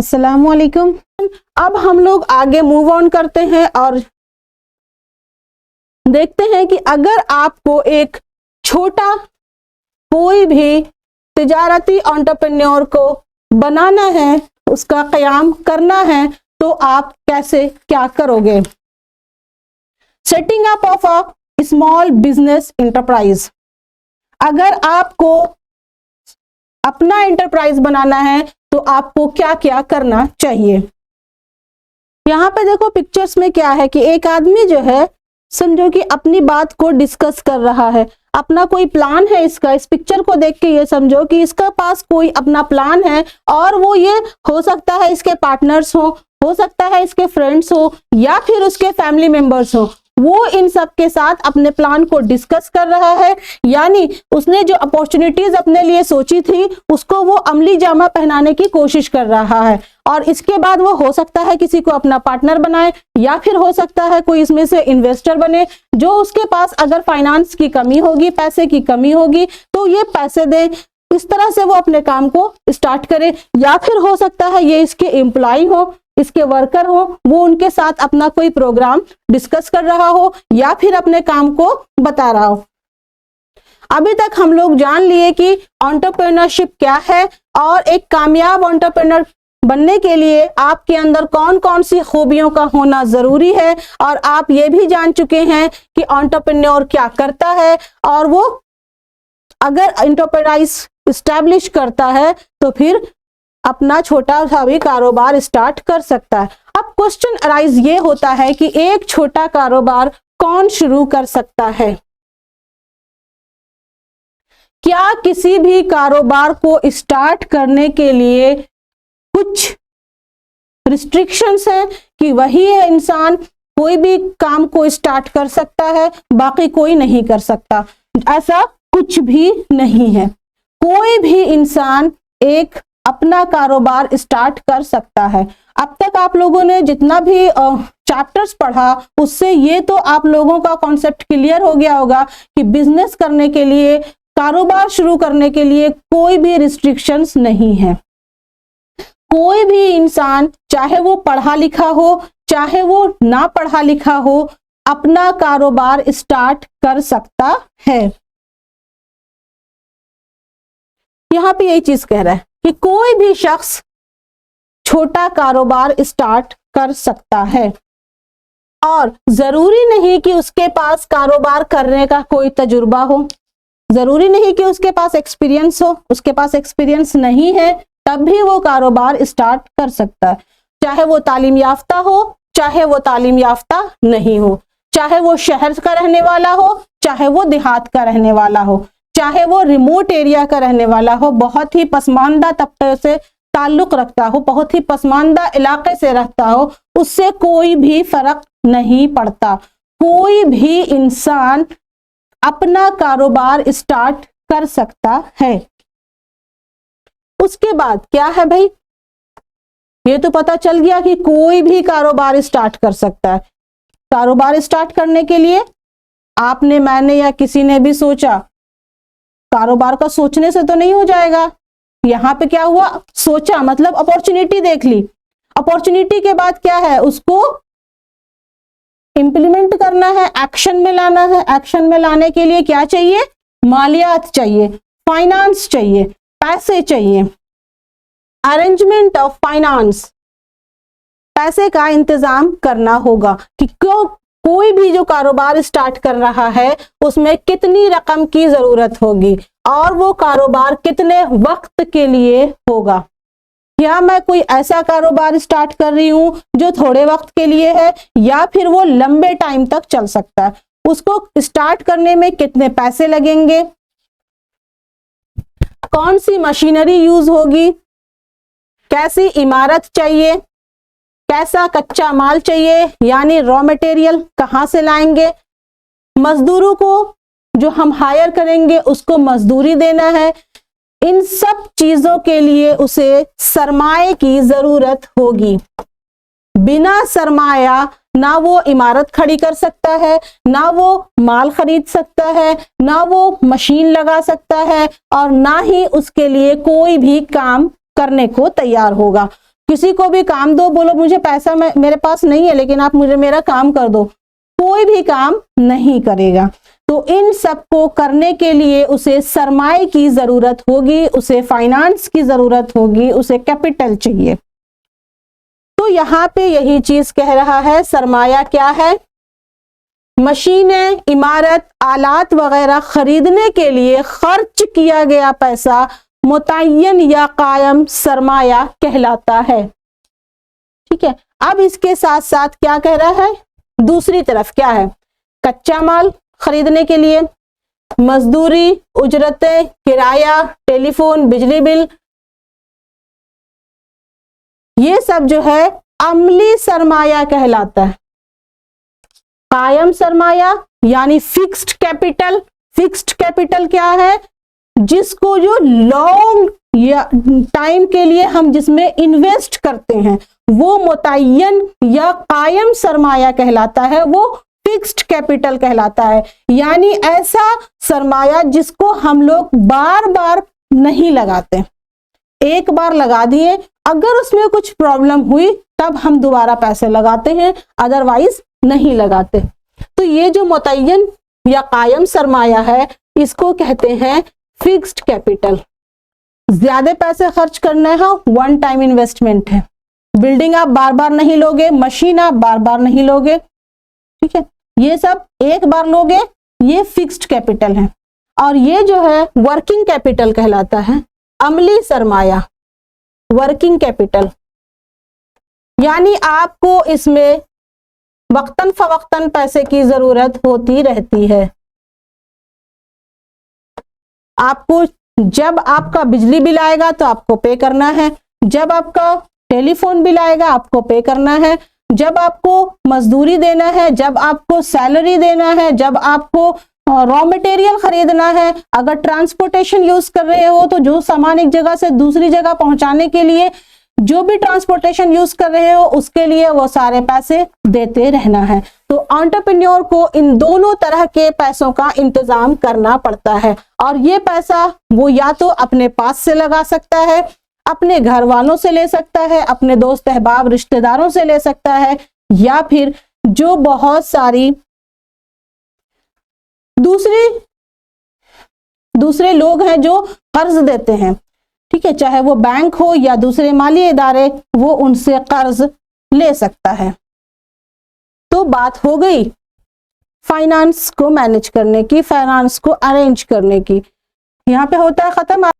अस्सलाम वालेकुम। अब हम लोग आगे मूव ऑन करते हैं और देखते हैं कि अगर आपको एक छोटा कोई भी तिजारती एंटरप्रेन्योर को बनाना है, उसका क़याम करना है, तो आप कैसे क्या करोगे। Setting up of a small business enterprise. अगर आपको अपना एंटरप्राइज बनाना है तो आपको क्या क्या करना चाहिए। यहाँ पे देखो पिक्चर्स में क्या है कि एक आदमी जो है समझो कि अपनी बात को डिस्कस कर रहा है, अपना कोई प्लान है इसका। इस पिक्चर को देख के ये समझो कि इसका पास कोई अपना प्लान है और वो ये हो सकता है इसके पार्टनर्स हो सकता है इसके फ्रेंड्स हो या फिर उसके फैमिली मेंबर्स हो। वो इन सब के साथ अपने प्लान को डिस्कस कर रहा है, यानी उसने जो अपॉर्चुनिटीज अपने लिए सोची थी उसको वो अमली जामा पहनाने की कोशिश कर रहा है। और इसके बाद वो हो सकता है किसी को अपना पार्टनर बनाए या फिर हो सकता है कोई इसमें से इन्वेस्टर बने जो उसके पास अगर फाइनेंस की कमी होगी, पैसे की कमी होगी तो ये पैसे दे, इस तरह से वो अपने काम को स्टार्ट करे। या फिर हो सकता है ये इसके एम्प्लॉय हो, इसके वर्कर हो, वो उनके साथ अपना कोई प्रोग्राम डिस्कस कर रहा हो या फिर अपने काम को बता रहा हो। अभी तक हम लोग जान लिए कि एंटरप्रेन्योरशिप क्या है और एक कामयाब एंटरप्रेन्योर बनने के लिए आपके अंदर कौन कौन सी खूबियों का होना जरूरी है, और आप ये भी जान चुके हैं कि एंटरप्रेन्योर क्या करता है और वो अगर एंटरप्राइज एस्टैब्लिश करता है तो फिर अपना छोटा सा भी कारोबार स्टार्ट कर सकता है। अब क्वेश्चन अराइज ये होता है कि एक छोटा कारोबार कौन शुरू कर सकता है। क्या किसी भी कारोबार को स्टार्ट करने के लिए कुछ रिस्ट्रिक्शंस हैं कि वही है इंसान कोई भी काम को स्टार्ट कर सकता है बाकी कोई नहीं कर सकता? ऐसा कुछ भी नहीं है। कोई भी इंसान एक अपना कारोबार स्टार्ट कर सकता है। अब तक आप लोगों ने जितना भी चैप्टर्स पढ़ा उससे ये तो आप लोगों का कॉन्सेप्ट क्लियर हो गया होगा कि बिजनेस करने के लिए, कारोबार शुरू करने के लिए कोई भी रिस्ट्रिक्शंस नहीं है। कोई भी इंसान चाहे वो पढ़ा लिखा हो चाहे वो ना पढ़ा लिखा हो अपना कारोबार स्टार्ट कर सकता है। यहां पे यही चीज कह रहा है कि कोई भी शख्स छोटा कारोबार स्टार्ट कर सकता है और जरूरी नहीं कि उसके पास कारोबार करने का कोई तजुर्बा हो, जरूरी नहीं कि उसके पास एक्सपीरियंस हो। उसके पास एक्सपीरियंस नहीं है तब भी वो कारोबार स्टार्ट कर सकता है, चाहे वो तालीम याफ्ता हो चाहे वो तालीम याफ्ता नहीं हो, चाहे वो शहर का रहने वाला हो चाहे वो देहात का रहने वाला हो, चाहे वो रिमोट एरिया का रहने वाला हो, बहुत ही पसमानदा तबके से ताल्लुक रखता हो, बहुत ही पसमानदा इलाके से रहता हो, उससे कोई भी फर्क नहीं पड़ता। कोई भी इंसान अपना कारोबार स्टार्ट कर सकता है। उसके बाद क्या है भाई, ये तो पता चल गया कि कोई भी कारोबार स्टार्ट कर सकता है। कारोबार स्टार्ट करने के लिए आपने, मैंने या किसी ने भी सोचा, कारोबार का सोचने से तो नहीं हो जाएगा। यहां पे क्या हुआ, सोचा मतलब अपॉर्चुनिटी देख ली। अपॉर्चुनिटी के बाद क्या है, उसको इंप्लीमेंट करना है, एक्शन में लाना है। एक्शन में लाने के लिए क्या चाहिए, मालियात चाहिए, फाइनेंस चाहिए, पैसे चाहिए, अरेंजमेंट ऑफ फाइनेंस, पैसे का इंतजाम करना होगा कि क्यों कोई भी जो कारोबार स्टार्ट कर रहा है उसमें कितनी रकम की जरूरत होगी और वो कारोबार कितने वक्त के लिए होगा। क्या मैं कोई ऐसा कारोबार स्टार्ट कर रही हूं जो थोड़े वक्त के लिए है या फिर वो लंबे टाइम तक चल सकता है, उसको स्टार्ट करने में कितने पैसे लगेंगे, कौन सी मशीनरी यूज होगी, कैसी इमारत चाहिए, कैसा कच्चा माल चाहिए यानी रॉ मटेरियल कहां से लाएंगे, मजदूरों को जो हम हायर करेंगे उसको मजदूरी देना है। इन सब चीजों के लिए उसे सरमाए की जरूरत होगी। बिना सरमाया ना वो इमारत खड़ी कर सकता है, ना वो माल खरीद सकता है, ना वो मशीन लगा सकता है और ना ही उसके लिए कोई भी काम करने को तैयार होगा। किसी को भी काम दो, बोलो मुझे पैसा मेरे पास नहीं है लेकिन आप मुझे मेरा काम कर दो, कोई भी काम नहीं करेगा। तो इन सब को करने के लिए उसे सरमाए की जरूरत होगी, उसे फाइनेंस की जरूरत होगी, उसे कैपिटल चाहिए। तो यहां पे यही चीज कह रहा है, सरमाया क्या है? मशीनें, इमारत, आलात वगैरह खरीदने के लिए खर्च किया गया पैसा मुतय्यन या कायम सरमाया कहलाता है। ठीक है, अब इसके साथ साथ क्या कह रहा है? दूसरी तरफ क्या है? कच्चा माल खरीदने के लिए, मजदूरी, उजरतें, किराया, टेलीफोन, बिजली बिल, ये सब जो है अमली सरमाया कहलाता है। कायम सरमाया यानी फिक्स्ड कैपिटल। फिक्स्ड कैपिटल क्या है? जिसको जो लॉन्ग या टाइम के लिए हम जिसमें इन्वेस्ट करते हैं वो मुतय्यन या कायम सरमाया कहलाता है, वो फिक्स्ड कैपिटल कहलाता है। यानी ऐसा सरमाया जिसको हम लोग बार बार नहीं लगाते, एक बार लगा दिए, अगर उसमें कुछ प्रॉब्लम हुई तब हम दोबारा पैसे लगाते हैं, अदरवाइज नहीं लगाते। तो ये जो मुतय्यन या कायम सरमाया है इसको कहते हैं फिक्स्ड कैपिटल। ज्यादा पैसे खर्च करना है, वन टाइम इन्वेस्टमेंट है। बिल्डिंग आप बार बार नहीं लोगे, मशीन आप बार बार नहीं लोगे, ठीक है, ये सब एक बार लोगे, ये फिक्स्ड कैपिटल है। और ये जो है वर्किंग कैपिटल कहलाता है, अमली सरमाया, वर्किंग कैपिटल। यानी आपको इसमें वक्तन फवक्तन पैसे की जरूरत होती रहती है। आपको जब आपका बिजली बिल आएगा तो आपको पे करना है, जब आपका टेलीफोन बिल आएगा आपको पे करना है, जब आपको मजदूरी देना है, जब आपको सैलरी देना है, जब आपको रॉ मटेरियल खरीदना है, अगर ट्रांसपोर्टेशन यूज कर रहे हो तो जो सामान एक जगह से दूसरी जगह पहुंचाने के लिए जो भी ट्रांसपोर्टेशन यूज कर रहे हो उसके लिए वो सारे पैसे देते रहना है। तो एंटरप्रेन्योर को इन दोनों तरह के पैसों का इंतजाम करना पड़ता है। और ये पैसा वो या तो अपने पास से लगा सकता है, अपने घर वालों से ले सकता है, अपने दोस्त अहबाब रिश्तेदारों से ले सकता है, या फिर जो बहुत सारी दूसरे लोग हैं जो कर्ज देते हैं, ठीक है, चाहे वो बैंक हो या दूसरे माली इदारे, वो उनसे कर्ज ले सकता है। तो बात हो गई फाइनेंस को मैनेज करने की, फाइनेंस को अरेंज करने की। यहाँ पे होता है खत्म।